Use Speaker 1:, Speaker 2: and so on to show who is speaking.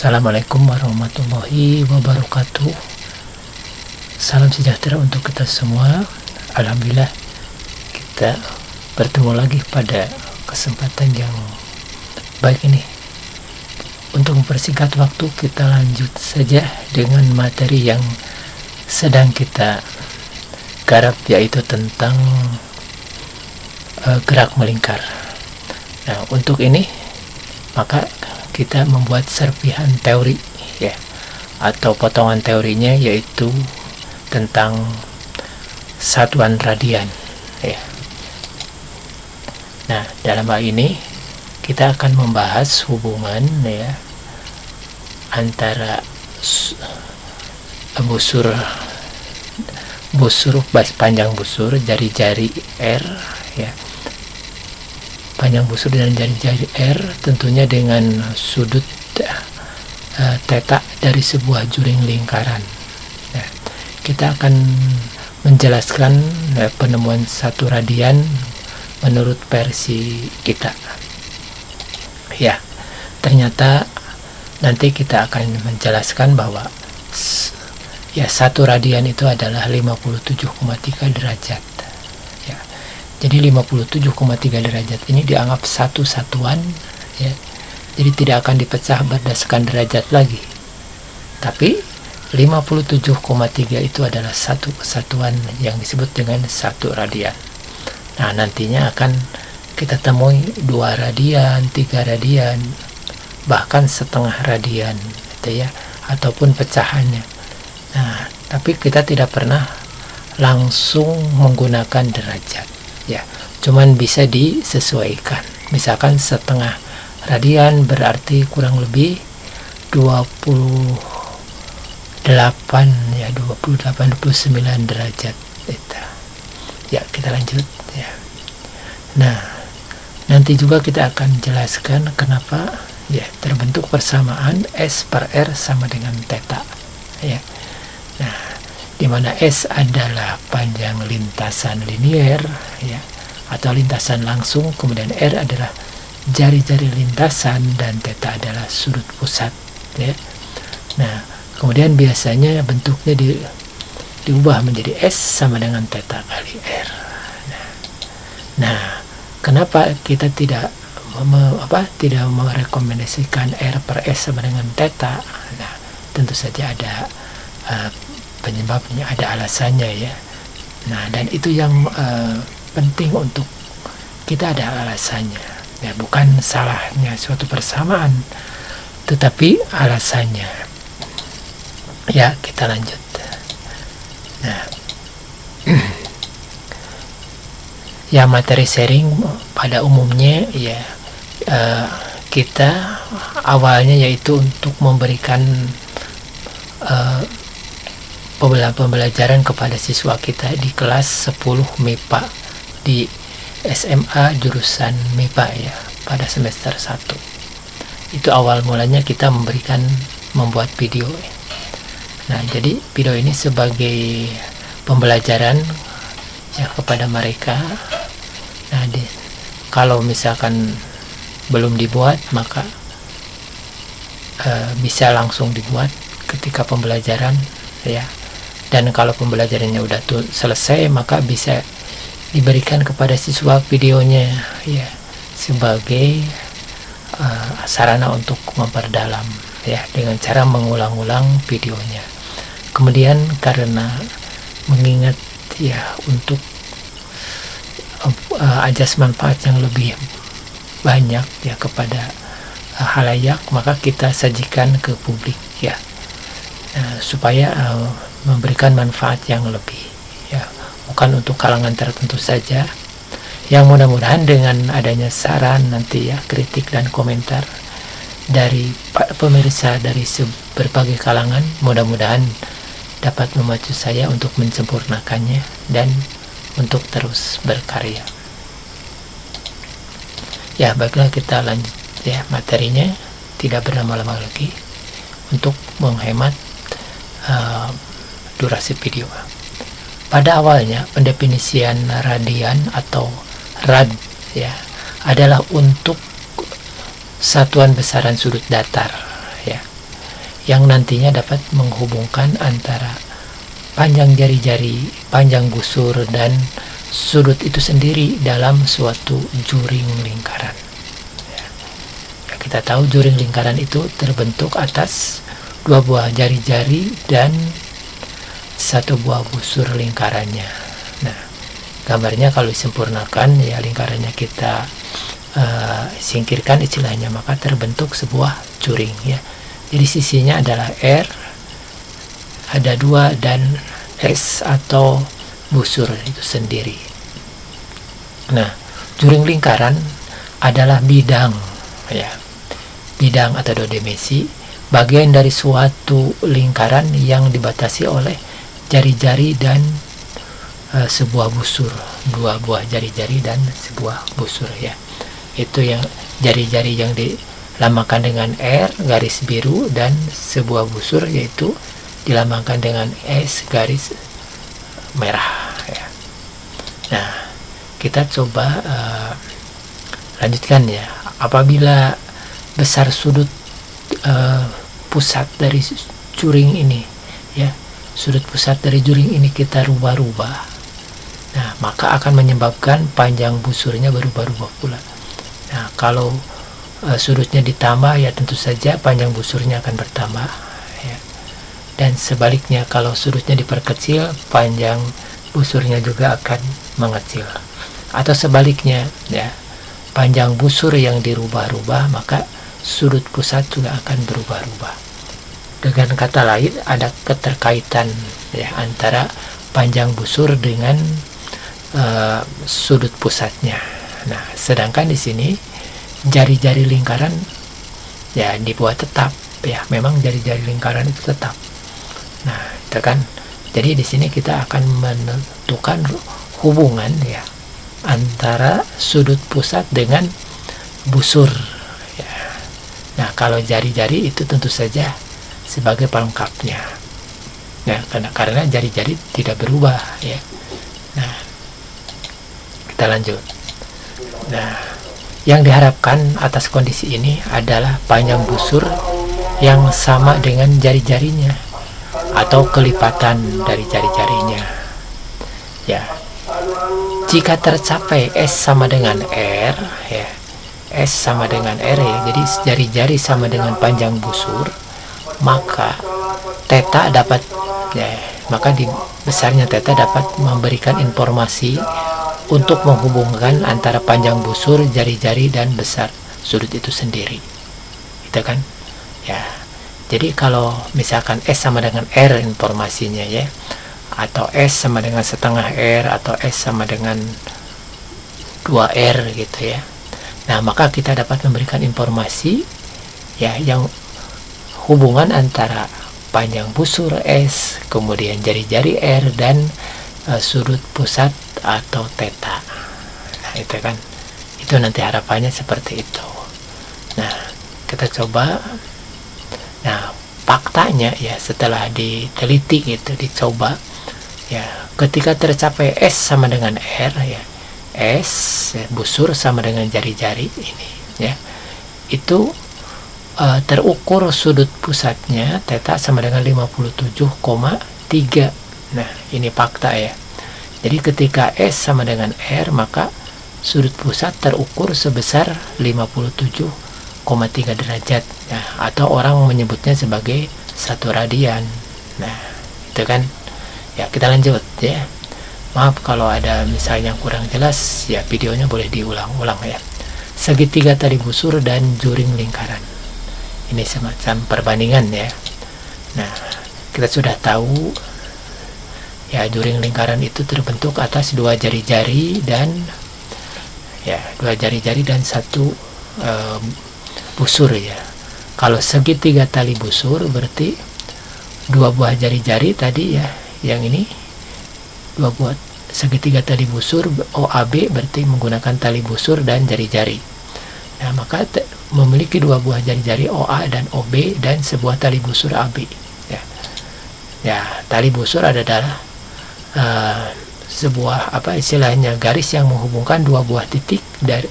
Speaker 1: Assalamualaikum warahmatullahi wabarakatuh. Salam sejahtera untuk kita semua. Alhamdulillah kita bertemu lagi pada kesempatan yang baik ini. Untuk mempersingkat waktu, kita lanjut saja dengan materi yang sedang kita garap, yaitu tentang gerak melingkar. Nah, untuk ini maka kita membuat serpihan teori ya, atau potongan teorinya, yaitu tentang satuan radian ya. Nah, dalam hal ini kita akan membahas hubungan ya antara panjang busur jari-jari R ya, panjang busur dan jari-jari R tentunya dengan sudut theta dari sebuah juring lingkaran. Nah, kita akan menjelaskan penemuan satu radian menurut versi kita. Ya, ternyata nanti kita akan menjelaskan bahwa ya satu radian itu adalah 57,3 derajat. Jadi 57,3 derajat ini dianggap satu satuan ya. Jadi tidak akan dipecah berdasarkan derajat lagi. Tapi 57,3 itu adalah satu kesatuan yang disebut dengan satu radian. Nah, nantinya akan kita temui 2 radian, 3 radian, bahkan setengah radian gitu ya, ataupun pecahannya. Nah, tapi kita tidak pernah langsung menggunakan derajat. Ya, cuman bisa disesuaikan. Misalkan setengah radian berarti kurang lebih 29 derajat itu. Ya, kita lanjut ya. Nah, nanti juga kita akan jelaskan kenapa ya terbentuk persamaan S per R sama dengan theta ya. Nah, di mana S adalah panjang lintasan linier ya, atau lintasan langsung, kemudian R adalah jari-jari lintasan, dan theta adalah sudut pusat ya. Nah, kemudian biasanya bentuknya diubah menjadi S sama dengan theta kali R. Nah, kenapa kita tidak merekomendasikan R per S sama dengan theta? Nah, tentu saja ada penyebabnya, ada alasannya ya. Nah, dan itu yang penting untuk kita, ada alasannya ya, bukan salahnya suatu persamaan, tetapi alasannya ya. Kita lanjut. Nah, ya, materi sharing pada umumnya ya, kita awalnya yaitu untuk memberikan pembelajaran kepada siswa kita di kelas 10 MIPA di SMA jurusan MIPA ya, pada semester 1. Itu awal mulanya kita membuat video. Nah, jadi video ini sebagai pembelajaran ya kepada mereka. Nah, kalau misalkan belum dibuat, maka bisa langsung dibuat ketika pembelajaran ya. Dan kalau pembelajarannya udah selesai, maka bisa diberikan kepada siswa videonya ya, sebagai sarana untuk memperdalam ya, dengan cara mengulang-ulang videonya. Kemudian karena mengingat ya untuk ajas manfaat yang lebih banyak ya kepada halayak, maka kita sajikan ke publik ya, supaya memberikan manfaat yang lebih ya, bukan untuk kalangan tertentu saja. Yang mudah-mudahan dengan adanya saran nanti ya, kritik dan komentar dari pemirsa dari berbagai kalangan, mudah-mudahan dapat memacu saya untuk menyempurnakannya dan untuk terus berkarya. Ya, baiklah, kita lanjut ya materinya, tidak berlama-lama lagi untuk menghemat durasi video. Pada awalnya pendefinisian radian atau rad ya adalah untuk satuan besaran sudut datar ya. yang nantinya dapat menghubungkan antara panjang jari-jari, panjang busur, dan sudut itu sendiri dalam suatu juring lingkaran. Ya, kita tahu juring lingkaran itu terbentuk atas dua buah jari-jari dan satu buah busur lingkarannya. Nah, gambarnya kalau disempurnakan, ya lingkarannya kita singkirkan istilahnya, maka terbentuk sebuah juring ya. Jadi sisinya adalah R, ada 2, dan S atau busur itu sendiri. Nah, juring lingkaran adalah bidang ya. Bidang atau 2 dimensi, bagian dari suatu lingkaran yang dibatasi oleh jari-jari dan sebuah busur, 2 buah jari-jari dan sebuah busur ya. Itu yang jari-jari yang dilambangkan dengan R garis biru dan sebuah busur yaitu dilambangkan dengan S garis merah ya. Nah, kita coba lanjutkan ya. Apabila besar sudut pusat dari juring ini ya, sudut pusat dari juring ini kita rubah-rubah, nah maka akan menyebabkan panjang busurnya berubah-ubah pula. Nah, kalau sudutnya ditambah, ya tentu saja panjang busurnya akan bertambah ya. Dan sebaliknya, kalau sudutnya diperkecil, panjang busurnya juga akan mengecil. Atau sebaliknya ya, panjang busur yang dirubah-rubah, maka sudut pusat juga akan berubah-ubah. Dengan kata lain, ada keterkaitan ya antara panjang busur dengan sudut pusatnya. Nah, sedangkan di sini jari-jari lingkaran ya dibuat tetap ya, memang jari-jari lingkaran itu tetap. Nah, itu kan. Jadi di sini kita akan menentukan hubungan ya antara sudut pusat dengan busur ya. Nah, kalau jari-jari itu tentu saja sebagai pelengkapnya. Nah, karena jari-jari tidak berubah ya. Nah, kita lanjut. Nah, yang diharapkan atas kondisi ini adalah panjang busur yang sama dengan jari-jarinya atau kelipatan dari jari-jarinya. Ya. Jika tercapai S sama dengan R ya. S sama dengan R ya. Jadi jari-jari sama dengan panjang busur, maka theta dapat ya, maka di besarnya theta dapat memberikan informasi untuk menghubungkan antara panjang busur, jari-jari, dan besar sudut itu sendiri. Gitu kan? Ya. Jadi kalau misalkan S sama dengan R informasinya ya, atau S sama dengan setengah R, atau S sama dengan 2R gitu ya. Nah, maka kita dapat memberikan informasi ya yang hubungan antara panjang busur S, kemudian jari-jari R, dan sudut pusat atau theta. Nah, itu kan, itu nanti harapannya seperti itu. Nah, kita coba. Nah, faktanya ya setelah diteliti gitu, dicoba ya, ketika tercapai S sama dengan R ya, S ya, busur sama dengan jari-jari ini ya, itu terukur sudut pusatnya theta sama dengan 57,3. Nah, ini fakta ya. Jadi ketika S sama dengan R, maka sudut pusat terukur sebesar 57,3 derajat. Nah, atau orang menyebutnya sebagai 1 radian. Nah, itu kan. Ya, kita lanjut ya. Maaf kalau ada misalnya yang kurang jelas, ya videonya boleh diulang-ulang ya. Segitiga tali busur dan juring lingkaran. Ini semacam perbandingan ya. Nah, kita sudah tahu ya, juring lingkaran itu terbentuk atas 2 jari-jari dan ya, 2 jari-jari dan 1 busur ya. Kalau segitiga tali busur berarti 2 buah jari-jari tadi ya, yang ini 2 buah segitiga tali busur OAB berarti menggunakan tali busur dan jari-jari. Nah, maka memiliki 2 buah jari-jari OA dan OB dan sebuah tali busur AB ya. Ya, tali busur adalah sebuah apa istilahnya, garis yang menghubungkan 2 buah titik dari